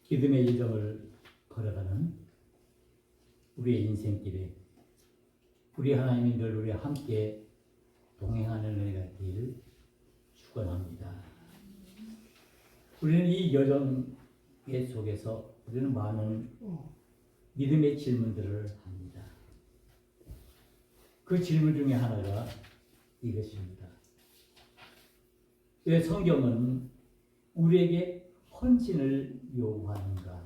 믿음의 여정을 걸어가는 우리의 인생길에 우리 하나님이 늘 우리와 함께 동행하는 은혜가 되길 축원합니다. 우리는 이 여정의 속에서 우리는 많은 믿음의 질문들을 합니다. 그 질문 중에 하나가 이것입니다. 왜 성경은 우리에게 헌신을 요구하는가?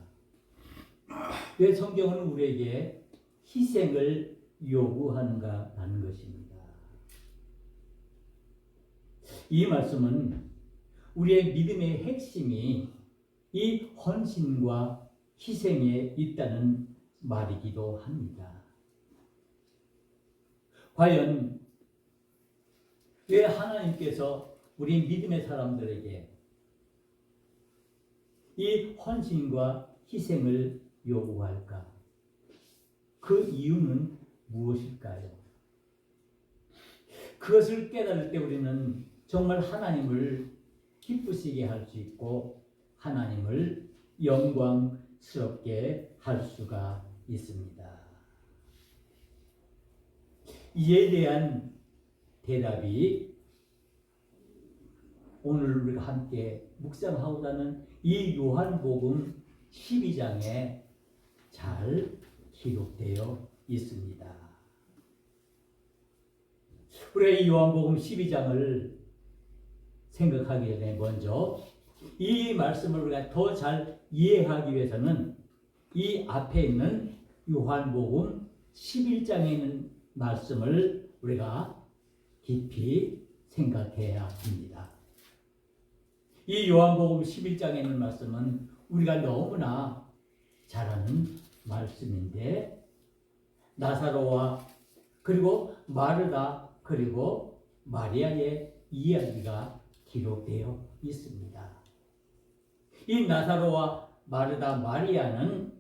왜 성경은 우리에게 희생을 요구하는가라는 것입니다. 이 말씀은 우리의 믿음의 핵심이 이 헌신과 희생에 있다는 말이기도 합니다. 과연 왜 하나님께서 우리 믿음의 사람들에게 이 헌신과 희생을 요구할까? 그 이유는 무엇일까요? 그것을 깨달을 때 우리는 정말 하나님을 기쁘시게 할 수 있고 하나님을 영광스럽게 할 수가 있습니다. 이에 대한 대답이 오늘 우리가 함께 묵상하고자 하는 이 요한복음 12장에 잘 기록되어 있습니다. 우리가 이 요한복음 12장을 생각하기 전에 먼저 이 말씀을 우리가 더 잘 이해하기 위해서는 이 앞에 있는 요한복음 11장에 있는 말씀을 우리가 깊이 생각해야 합니다. 이 요한복음 11장에 있는 말씀은 우리가 너무나 잘 아는 말씀인데 나사로와 그리고 마르다 그리고 마리아의 이야기가 기록되어 있습니다. 이 나사로와 마르다 마리아는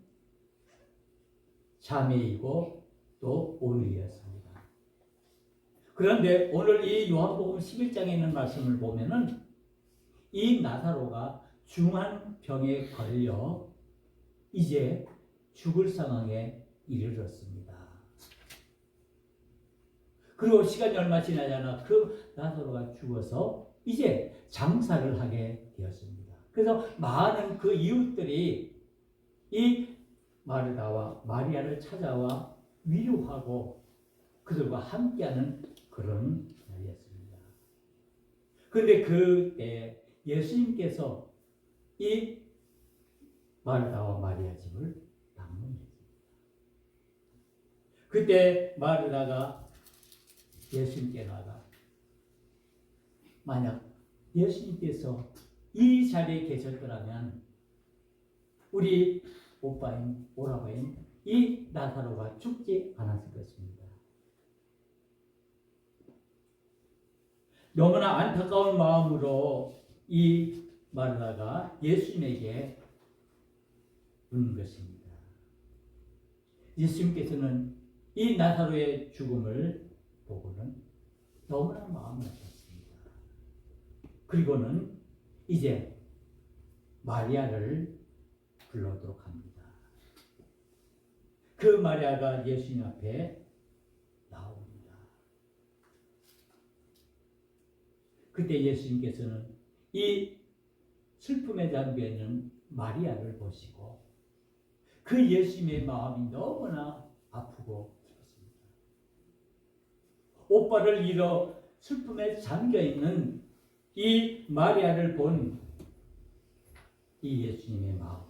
자매이고 또 오늘이었습니다. 그런데 오늘 이 요한복음 11장에 있는 말씀을 보면은 이 나사로가 중한 병에 걸려 이제 죽을 상황에 이르렀습니다. 그리고 시간이 얼마 지나지 않아 그 나사로가 죽어서 이제 장사를 하게 되었습니다. 그래서 많은 그 이웃들이 이 마르다와 마리아를 찾아와 위로하고 그들과 함께하는 그런 날이었습니다. 그런데 그때 예수님께서 이 마르다와 마리아 집을 방문했습니다. 그때 마르다가 예수님께 나가 만약 예수님께서 이 자리에 계셨더라면 우리 오빠인 오라버인 이 나사로가 죽지 않았을 것입니다. 너무나 안타까운 마음으로 이 마르다가 예수님에게 묻는 것입니다. 예수님께서는 이 나사로의 죽음을 보고는 너무나 마음이 아팠습니다. 그리고는 이제 마리아를 불러오도록 합니다. 그 마리아가 예수님 앞에 나옵니다. 그때 예수님께서는 이 슬픔에 잠겨 있는 마리아를 보시고 그 예수님의 마음이 너무나 아프고 슬펐습니다. 오빠를 잃어 슬픔에 잠겨 있는 이 마리아를 본 이 예수님의 마음.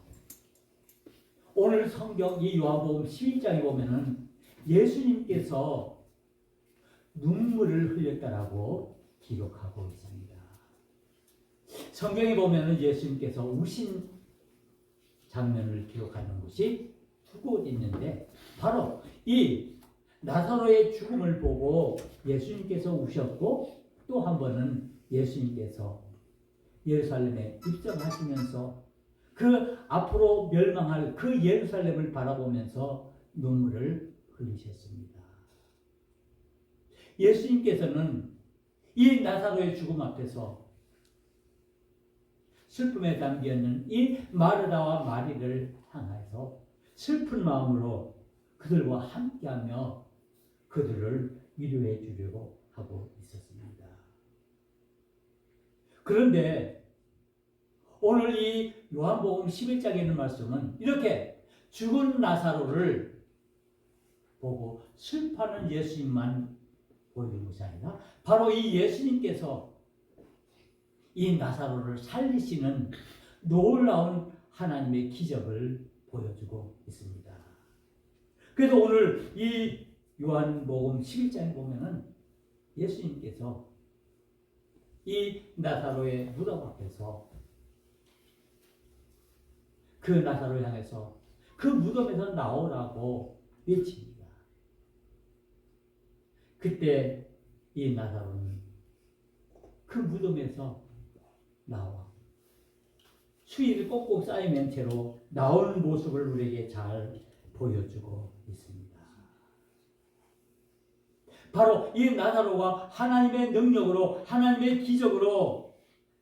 오늘 성경 이 요한복음 11장에 보면은 예수님께서 눈물을 흘렸다라고 기록하고 있습니다. 성경에 보면은 예수님께서 우신 장면을 기록하는 곳이 두 곳 있는데 바로 이 나사로의 죽음을 보고 예수님께서 우셨고 또 한 번은 예수님께서 예루살렘에 입성하시면서 그 앞으로 멸망할 그 예루살렘을 바라보면서 눈물을 흘리셨습니다. 예수님께서는 이 나사로의 죽음 앞에서 슬픔에 담겨있는 이 마르다와 마리를 향해서 슬픈 마음으로 그들과 함께하며 그들을 위로해 주려고 하고 있었습니다. 그런데 오늘 이 요한복음 11장에 있는 말씀은 이렇게 죽은 나사로를 보고 슬퍼하는 예수님만 보여준 것이 아니라 바로 이 예수님께서 이 나사로를 살리시는 놀라운 하나님의 기적을 보여주고 있습니다. 그래서 오늘 이 요한복음 11장에 보면은 예수님께서 이 나사로의 무덤 앞에서 그 나사로를 향해서 그 무덤에서 나오라고 외칩니다. 그때 이 나사로는 그 무덤에서 나와 수일이 꼭꼭 쌓이는 채로 나오는 모습을 우리에게 잘 보여주고 있습니다. 바로 이 나사로가 하나님의 능력으로 하나님의 기적으로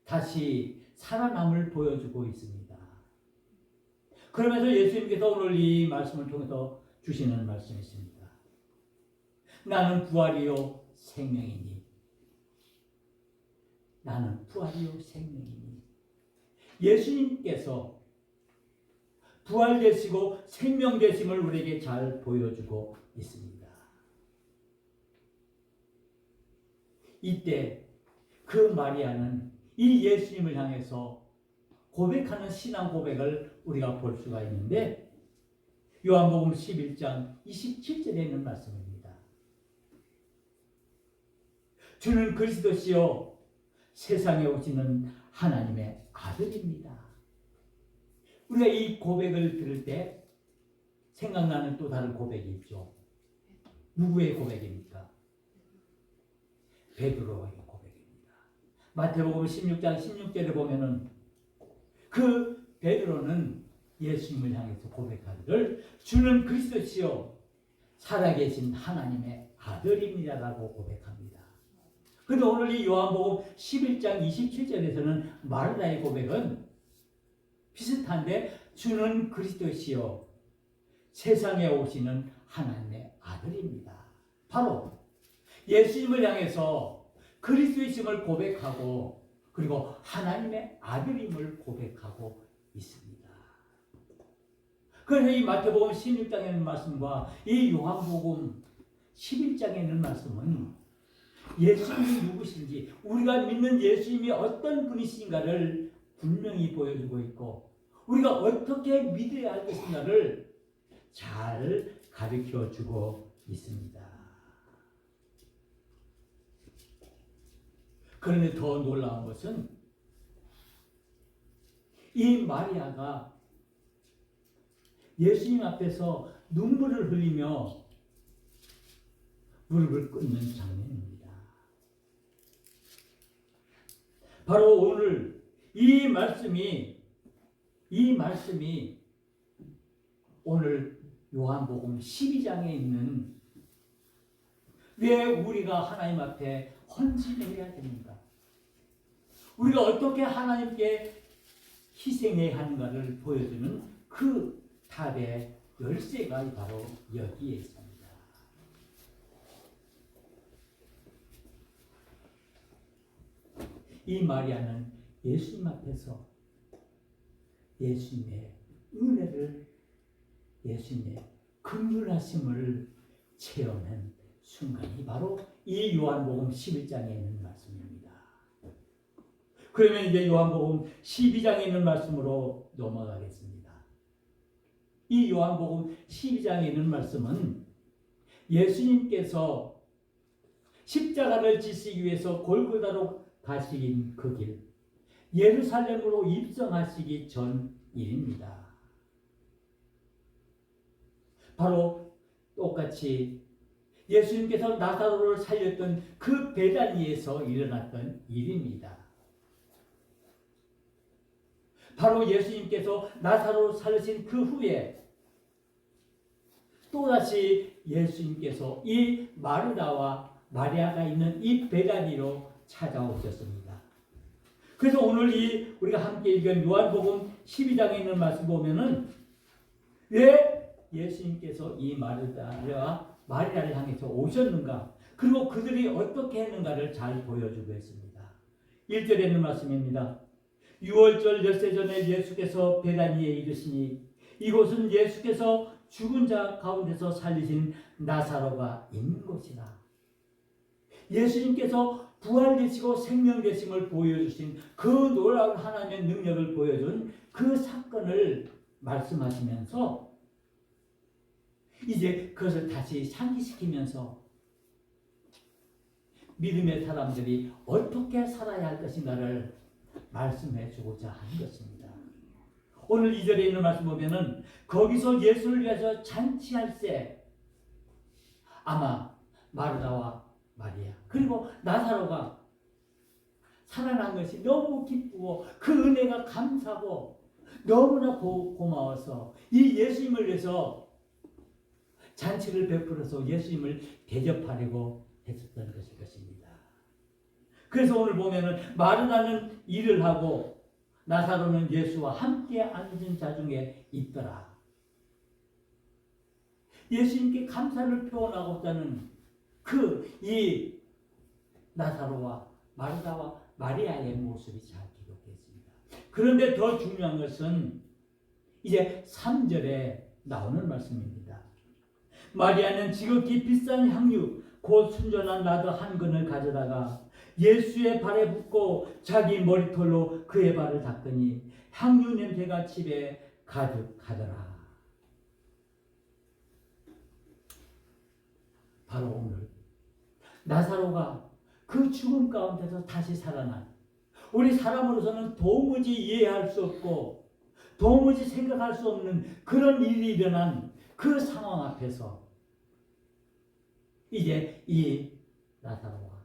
다시 살아남을 보여주고 있습니다. 그러면서 예수님께서 오늘 이 말씀을 통해서 주시는 말씀이 있습니다. 나는 부활이요 생명이니. 나는 부활이요 생명이니. 예수님께서 부활되시고 생명되심을 우리에게 잘 보여주고 있습니다. 이때 그 마리아는 이 예수님을 향해서 고백하는 신앙 고백을 우리가 볼 수가 있는데 요한복음 11장 27절에 있는 말씀입니다. 주는 그리스도시요 세상에 오시는 하나님의 아들입니다. 우리가 이 고백을 들을 때 생각나는 또 다른 고백이 있죠. 누구의 고백입니까? 베드로의 고백입니다. 마태복음 16장 16절에 보면은 그 베드로는 예수님을 향해서 고백하기를 주는 그리스도시요 살아계신 하나님의 아들입니다라고 고백합니다. 그런데 오늘 이 요한복음 11장 27절에서는 마르다의 고백은 비슷한데 주는 그리스도시요 세상에 오시는 하나님의 아들입니다. 바로 예수님을 향해서 그리스도이심을 고백하고 그리고 하나님의 아들임을 고백하고 있습니다. 그래서 이 마태복음 16장에 있는 말씀과 이 요한복음 11장에 있는 말씀은 예수님이 누구신지 우리가 믿는 예수님이 어떤 분이신가를 분명히 보여주고 있고 우리가 어떻게 믿어야 할 것인가를 잘 가르쳐주고 있습니다. 그런데 더 놀라운 것은 이 마리아가 예수님 앞에서 눈물을 흘리며 무릎을 꿇는 장면입니다. 바로 오늘 이 말씀이 오늘 요한복음 12장에 있는 왜 우리가 하나님 앞에 헌신해야 됩니까? 우리가 어떻게 하나님께 희생해야 하는가를 보여주는 그 답의 열쇠가 바로 여기에 있습니다. 이 마리아는 예수님 앞에서 예수님의 은혜를 예수님의 긍휼하심을 체험한 순간이 바로 이 요한복음 11장에 있는 말씀입니다. 그러면 이제 요한복음 12장에 있는 말씀으로 넘어가겠습니다. 이 요한복음 12장에 있는 말씀은 예수님께서 십자가를 지시기 위해서 골고다로 가시긴 그 길, 예루살렘으로 입성하시기 전 일입니다. 바로 똑같이 예수님께서 나사로를 살렸던 그 베다니에서 일어났던 일입니다. 바로 예수님께서 나사로를 살리신 그 후에 또다시 예수님께서 이 마르다와 마리아가 있는 이 베다니로 찾아오셨습니다. 그래서 오늘 우리가 함께 읽은 요한복음 12장에 있는 말씀 보면은 왜 예수님께서 이 마르다와 마리아를 향해서 오셨는가, 그리고 그들이 어떻게 했는가를 잘 보여주고 있습니다. 1절에 있는 말씀입니다. 6월절 엿새 전에 예수께서 베다니에 이르시니 이곳은 예수께서 죽은 자 가운데서 살리신 나사로가 있는 곳이라. 예수님께서 부활되시고 생명되심을 보여주신 그 놀라운 하나님의 능력을 보여준 그 사건을 말씀하시면서 이제 그것을 다시 상기시키면서 믿음의 사람들이 어떻게 살아야 할 것인가를 말씀해 주고자 하는 것입니다. 오늘 2절에 있는 말씀 보면은 거기서 예수를 위해서 잔치할 때 아마 마르다와 마리아 그리고 나사로가 살아난 것이 너무 기쁘고 그 은혜가 감사하고 너무나 고마워서 이 예수님을 위해서 잔치를 베풀어서 예수님을 대접하려고 했었던 것일 것입니다. 그래서 오늘 보면은 마르다는 일을 하고 나사로는 예수와 함께 앉은 자 중에 있더라. 예수님께 감사를 표현하고자 그 이 나사로와 마르다와 마리아의 모습이 잘 기록되었습니다. 그런데 더 중요한 것은 이제 3절에 나오는 말씀입니다. 마리아는 지극히 비싼 향유 곧 순전한 나드 한 근을 가져다가 예수의 발에 붓고 자기 머리털로 그의 발을 닦으니 향유 냄새가 집에 가득하더라. 바로 오늘 나사로가 그 죽음 가운데서 다시 살아난, 우리 사람으로서는 도무지 이해할 수 없고 도무지 생각할 수 없는 그런 일이 일어난 그 상황 앞에서 이제 이 나사로와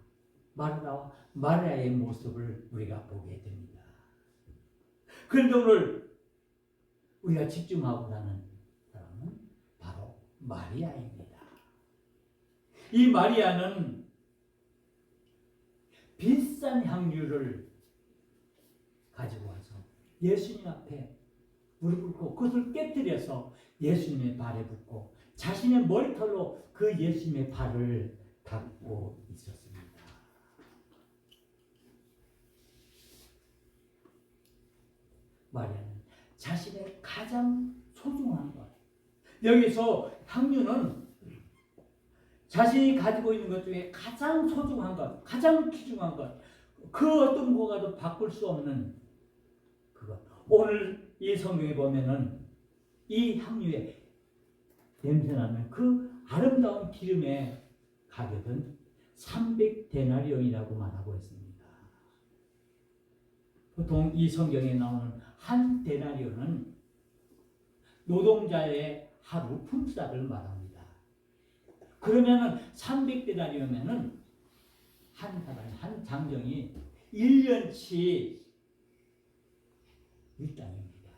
마르다와 마리아의 모습을 우리가 보게 됩니다. 그런데 오늘 우리가 집중하고자 하는 사람은 바로 마리아입니다. 이 마리아는 비싼 향유를 가지고 와서 예수님 앞에 무릎 꿇고 그것을 깨뜨려서 예수님의 발에 붓고 자신의 머리털로 그 예수님의 발을 닦고 있었습니다. 마리아는 자신의 가장 소중한 것, 여기서 향유는 자신이 가지고 있는 것 중에 가장 소중한 것, 가장 귀중한 것, 그 어떤 것과도 바꿀 수 없는 그것. 오늘 이 성경에 보면은 이 향유의 냄새나는 그 아름다운 기름의 가격은 300데나리온이라고 말하고 있습니다. 보통 이 성경에 나오는 한 데나리온은 노동자의 하루 품삯을 말합니다. 그러면은 300데나리온이면은 한 사람, 한 장정이 1년치 일당입니다.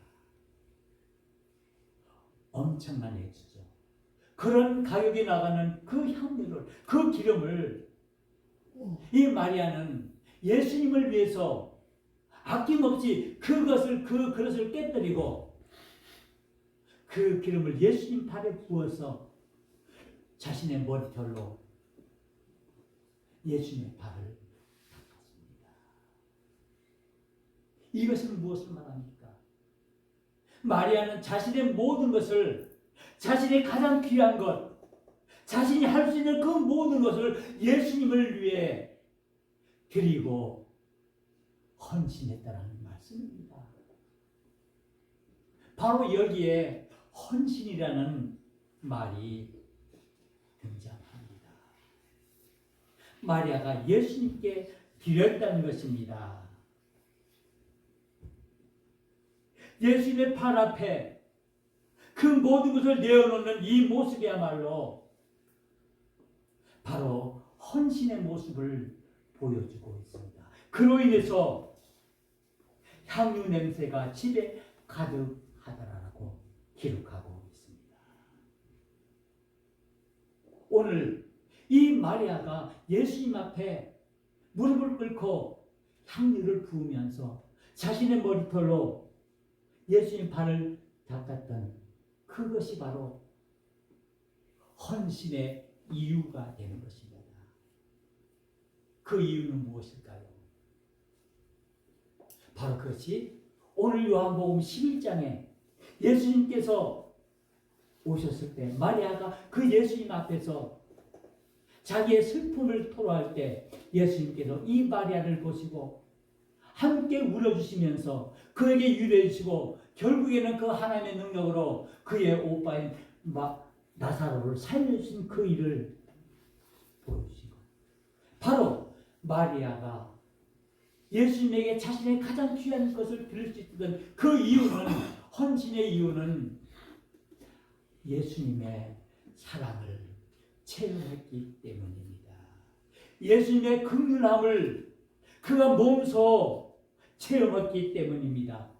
엄청난 액수죠. 그런 가격이 나가는 그 향유를, 그 기름을 이 마리아는 예수님을 위해서 아낌없이 그것을, 그 그릇을 깨뜨리고 그 기름을 예수님 발에 부어서 자신의 머리털로 예수님의 발을 닦았습니다. 이것은 무엇을 말합니까? 마리아는 자신의 모든 것을, 자신의 가장 귀한 것, 자신이 할 수 있는 그 모든 것을 예수님을 위해 드리고 헌신했다라는 말씀입니다. 바로 여기에 헌신이라는 말이 등장합니다. 마리아가 예수님께 드렸다는 것입니다. 예수님의 발 앞에 그 모든 것을 내어놓는 이 모습이야말로 바로 헌신의 모습을 보여주고 있습니다. 그로 인해서 향유 냄새가 집에 가득하더라라고 기록하고 있습니다. 오늘 이 마리아가 예수님 앞에 무릎을 꿇고 향유를 부으면서 자신의 머리털로 예수님 발을 닦았던 그것이 바로 헌신의 이유가 되는 것입니다. 그 이유는 무엇일까요? 바로 그것이 오늘 요한복음 11장에 예수님께서 오셨을 때 마리아가 그 예수님 앞에서 자기의 슬픔을 토로할 때 예수님께서 이 마리아를 보시고 함께 울어주시면서 그에게 위로해 주시고 결국에는 그 하나님의 능력으로 그의 오빠인 나사로를 살려주신 그 일을 보여주시고, 바로 마리아가 예수님에게 자신의 가장 귀한 것을 드릴 수 있던 그 이유는, 헌신의 이유는 예수님의 사랑을 체험했기 때문입니다. 예수님의 긍휼함을 그가 몸소 체험했기 때문입니다.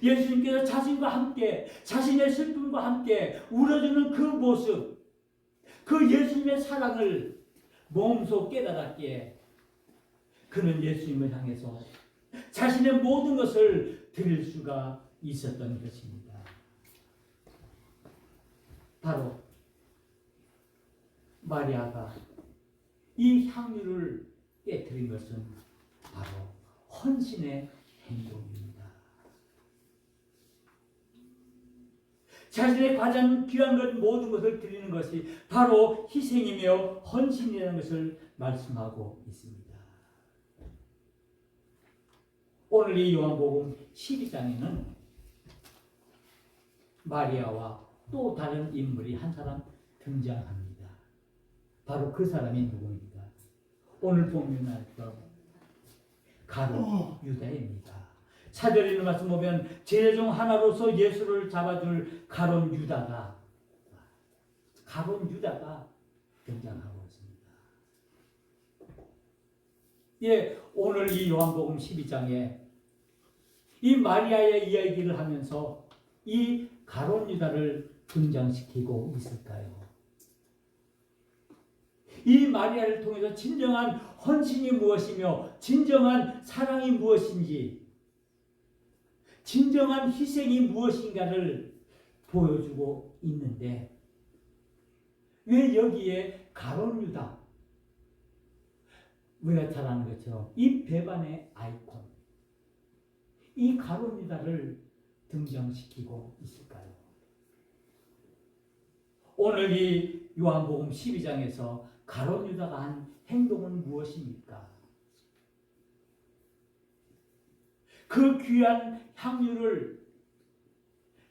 예수님께서 자신과 함께, 자신의 슬픔과 함께 울어주는 그 모습, 그 예수님의 사랑을 몸소 깨달았기에 그는 예수님을 향해서 자신의 모든 것을 드릴 수가 있었던 것입니다. 바로 마리아가 이 향유를 깨뜨린 것은 바로 헌신의 행동입니다. 자신의 가장 귀한 것 모든 것을 드리는 것이 바로 희생이며 헌신이라는 것을 말씀하고 있습니다. 오늘 이 요한복음 12장에는 마리아와 또 다른 인물이 한 사람 등장합니다. 바로 그 사람이 누구입니까? 오늘 본문에 가룟 유다입니다. 사절에 있는 말씀 보면 제자 중 하나로서 예수를 잡아줄 가룟 유다가 등장하고 있습니다. 예, 오늘 이 요한복음 12장에 이 마리아의 이야기를 하면서 이 가룟 유다를 등장시키고 있을까요? 이 마리아를 통해서 진정한 헌신이 무엇이며 진정한 사랑이 무엇인지, 진정한 희생이 무엇인가를 보여주고 있는데 왜 여기에 가룟 유다, 우리가 잘 아는 것처럼 이 배반의 아이콘, 이 가룟 유다를 등장시키고 있을까요? 오늘 이 요한복음 12장에서 가룟 유다가 한 행동은 무엇입니까? 그 귀한 향유를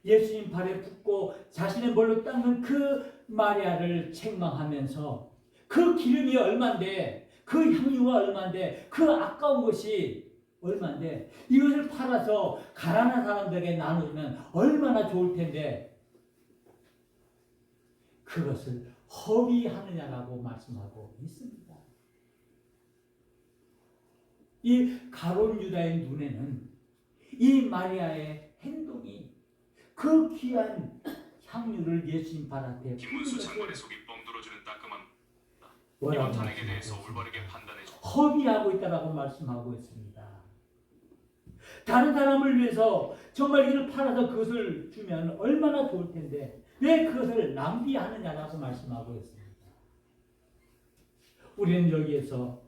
예수님 발에 붓고 자신의 머리로 닦는 그 마리아를 책망하면서 그 기름이 얼만데, 그 향유가 얼만데, 그 아까운 것이 얼만데 이것을 팔아서 가난한 사람들에게 나누면 얼마나 좋을 텐데 그것을 허비하느냐라고 말씀하고 있습니다. 이 가룟 유다의 눈에는 이 마리아의 행동이 그 귀한 향유를 예수님 발 앞에 김문수 장관의 속이 뻥 뚫어주는 따끔함. 뭐라고 이번 탄핵에 말씀하고 대해서 있습니다. 올바르게 판단해 주. 허비하고 있다라고 말씀하고 있습니다. 다른 사람을 위해서 정말 이를 팔아서 그것을 주면 얼마나 좋을 텐데 왜 그것을 낭비하느냐라고 말씀하고 있습니다. 우리는 여기에서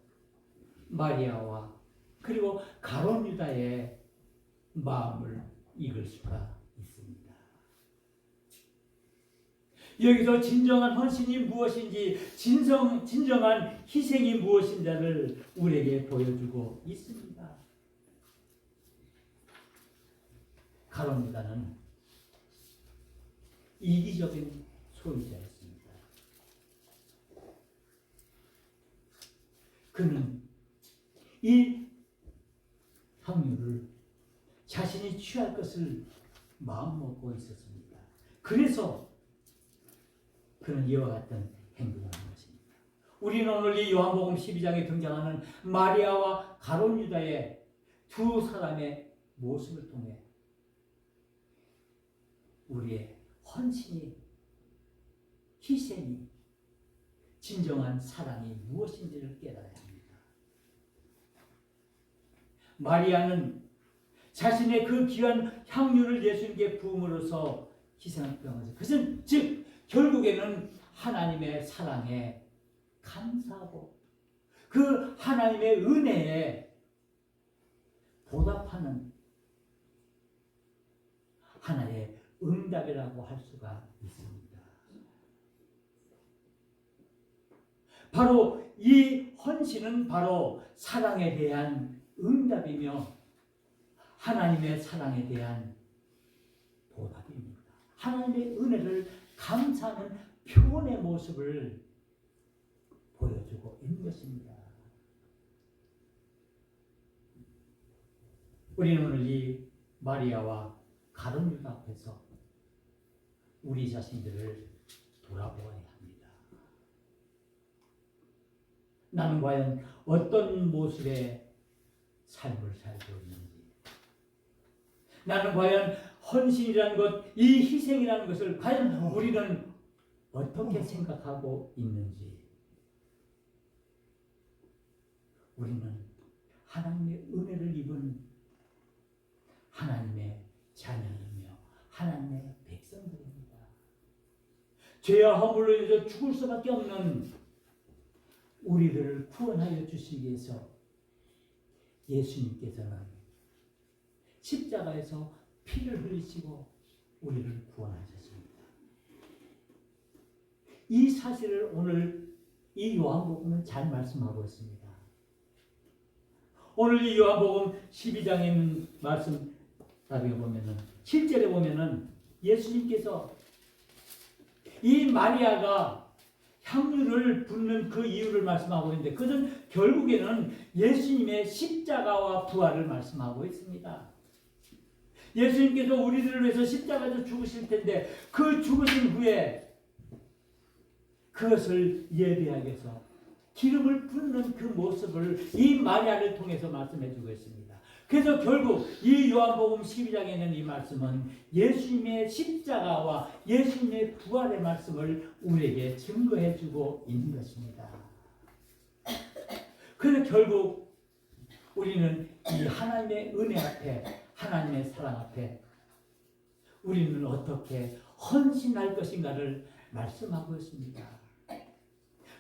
마리아와 그리고 가룟 유다의 마음을 읽을 수가 있습니다. 여기서 진정한 헌신이 무엇인지, 진정한 희생이 무엇인지를 우리에게 보여주고 있습니다. 가룟 유다는 이기적인 소유자였습니다. 그는 이 향유를 자신이 취할 것을 마음먹고 있었습니다. 그래서 그는 이와 같은 행동을 한 것입니다. 우리는 오늘 이 요한복음 12장에 등장하는 마리아와 가룟 유다의 두 사람의 모습을 통해 우리의 헌신이, 희생이, 진정한 사랑이 무엇인지를 깨달아야 합니다. 마리아는 자신의 그 귀한 향유를 예수님께 부음으로써 희생을 표현하죠. 그것은 즉 결국에는 하나님의 사랑에 감사하고 그 하나님의 은혜에 보답하는 하나의 응답이라고 할 수가 있습니다. 바로 이 헌신은 바로 사랑에 대한 응답이며 하나님의 사랑에 대한 보답입니다. 하나님의 은혜를 감사하는 표현의 모습을 보여주고 있는 것입니다. 우리는 오늘 이 마리아와 가룟 유다 앞에서 우리 자신들을 돌아보아야 합니다. 나는 과연 어떤 모습의 삶을 살고 있는지, 나는 과연 헌신이라는 것, 이 희생이라는 것을 과연 우리는 어떻게 생각하고 있는지, 우리는 하나님의 은혜를 입은 하나님의 자녀이며 하나님의 백성들입니다. 죄와 허물로 인해서 죽을 수밖에 없는 우리들을 구원하여 주시기 위해서 예수님께서는 십자가에서 피를 흘리시고 우리를 구원하셨습니다. 이 사실을 오늘 이 요한복음은 잘 말씀하고 있습니다. 오늘 이 요한복음 12장에 있는 말씀 나중에 보면은 7절에 보면은 예수님께서 이 마리아가 향유를 붓는 그 이유를 말씀하고 있는데 그것은 결국에는 예수님의 십자가와 부활을 말씀하고 있습니다. 예수님께서 우리들을 위해서 십자가에서 죽으실 텐데 그 죽으신 후에 그것을 예배하기 위해서 기름을 붓는 그 모습을 이 마리아를 통해서 말씀해 주고 있습니다. 그래서 결국 이 요한복음 12장에 있는 이 말씀은 예수님의 십자가와 예수님의 부활의 말씀을 우리에게 증거해 주고 있는 것입니다. 그래서 결국 우리는 이 하나님의 은혜 앞에 하나님의 사랑 앞에 우리는 어떻게 헌신할 것인가를 말씀하고 있습니다.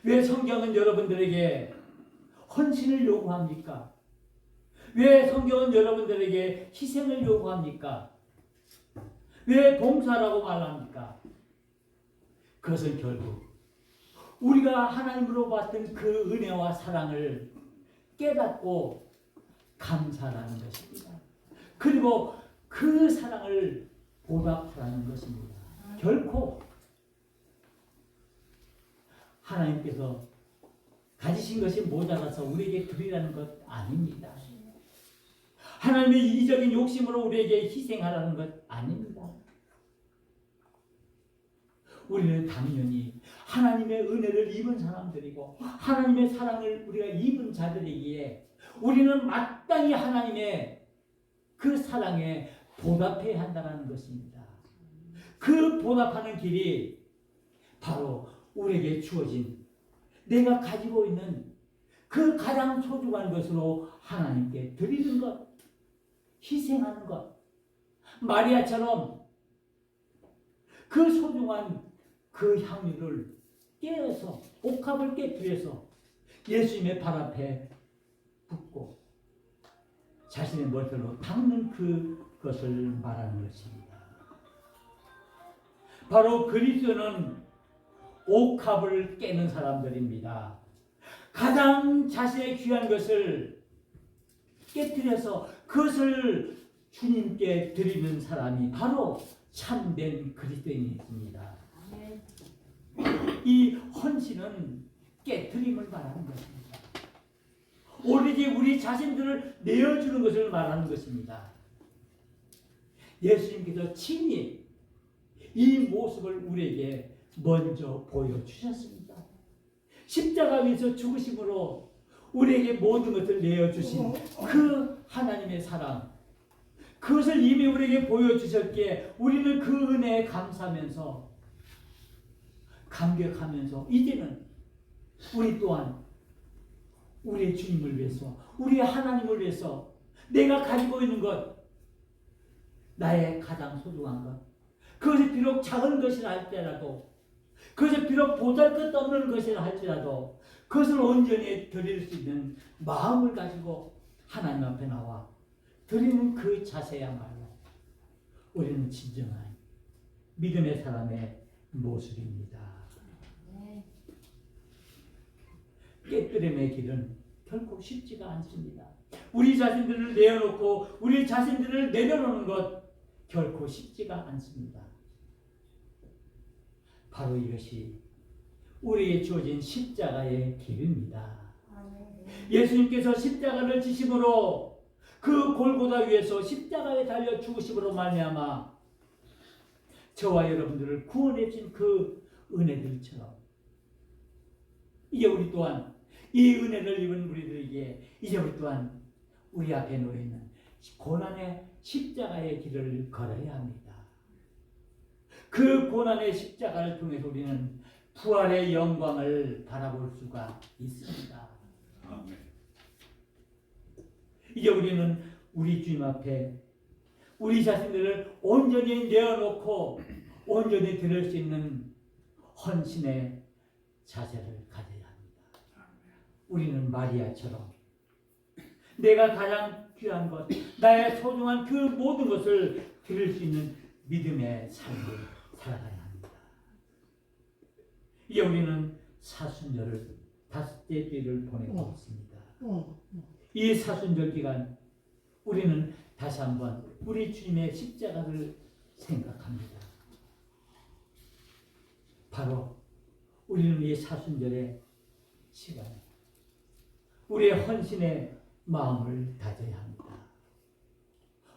왜 성경은 여러분들에게 헌신을 요구합니까? 왜 성경은 여러분들에게 희생을 요구합니까? 왜 봉사라고 말합니까? 그것은 결국 우리가 하나님으로 받은 그 은혜와 사랑을 깨닫고 감사하는 것입니다. 그리고 그 사랑을 보답하라는 것입니다. 결코 하나님께서 가지신 것이 모자라서 우리에게 드리라는 것 아닙니다. 하나님의 이기적인 욕심으로 우리에게 희생하라는 것 아닙니다. 우리는 당연히 하나님의 은혜를 입은 사람들이고 하나님의 사랑을 우리가 입은 자들이기에 우리는 마땅히 하나님의 그 사랑에 보답해야 한다는 것입니다. 그 보답하는 길이 바로 우리에게 주어진 내가 가지고 있는 그 가장 소중한 것으로 하나님께 드리는 것, 희생하는 것. 마리아처럼 그 소중한 그 향유를 깨어서 옥합을 깨뜨려서 예수님의 발 앞에 붓고 자신의 머리로 닦는 그것을 말하는 것입니다. 바로 그리스도는 옥합을 깨는 사람들입니다. 가장 자신의 귀한 것을 깨뜨려서 그것을 주님께 드리는 사람이 바로 참된 그리스도인입니다. 이 헌신은 깨뜨림을 말하는 것입니다. 오로지 우리 자신들을 내어주는 것을 말하는 것입니다. 예수님께서 친히 이 모습을 우리에게 먼저 보여주셨습니다. 십자가 위에서 죽으심으로 우리에게 모든 것을 내어주신 그 하나님의 사랑, 그것을 이미 우리에게 보여주셨기에 우리는 그 은혜에 감사하면서 감격하면서 이제는 우리 또한 우리의 주님을 위해서 우리의 하나님을 위해서 내가 가지고 있는 것, 나의 가장 소중한 것, 그것이 비록 작은 것이라 할지라도, 그것이 비록 보잘것없는 것이라 할지라도 그것을 온전히 드릴 수 있는 마음을 가지고 하나님 앞에 나와 드리는 그 자세야말로 우리는 진정한 믿음의 사람의 모습입니다. 깨뜨림의 길은 결코 쉽지가 않습니다. 우리 자신들을 내어놓고 우리 자신들을 내려놓는 것 결코 쉽지가 않습니다. 바로 이것이 우리에게 주어진 십자가의 길입니다. 예수님께서 십자가를 지심으로 그 골고다 위에서 십자가에 달려 죽으심으로 말미암아 저와 여러분들을 구원해 준 그 은혜들처럼 이제 우리 또한 이 은혜를 입은 우리들에게 이제 우리 또한 우리 앞에 놓여 있는 고난의 십자가의 길을 걸어야 합니다. 그 고난의 십자가를 통해서 우리는 부활의 영광을 바라볼 수가 있습니다. 아멘. 이제 우리는 우리 주님 앞에 우리 자신들을 온전히 내어놓고 온전히 들을 수 있는 헌신의 자세를 가져야 합니다. 우리는 마리아처럼 내가 가장 귀한 것, 나의 소중한 그 모든 것을 들을 수 있는 믿음의 삶을 살아가야 합니다. 이제 우리는 사순절을 다섯째 주일을 보내고 있습니다. 이 사순절 기간 우리는 다시 한번 우리 주님의 십자가를 생각합니다. 바로 우리는 이 사순절의 시간에 우리의 헌신의 마음을 다져야 합니다.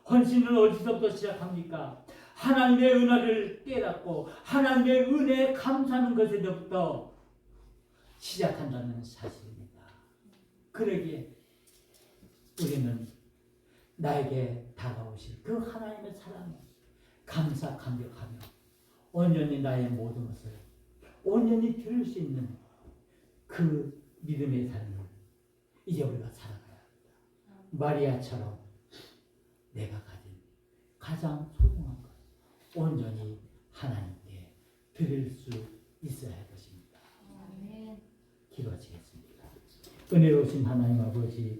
헌신은 어디서부터 시작합니까? 하나님의 은혜를 깨닫고 하나님의 은혜에 감사하는 것에서부터 시작한다는 사실입니다. 그러기에 우리는 나에게 다가오실 그 하나님의 사랑에 감사 감격하며 온전히 나의 모든 것을 온전히 들을 수 있는 그 믿음의 삶을 이제 우리가 살아가야 합니다. 마리아처럼 내가 가진 가장 소중한 것 온전히 하나님께 드릴 수 있어야 할 것입니다. 기도하시겠습니다. 은혜로우신 하나님 아버지,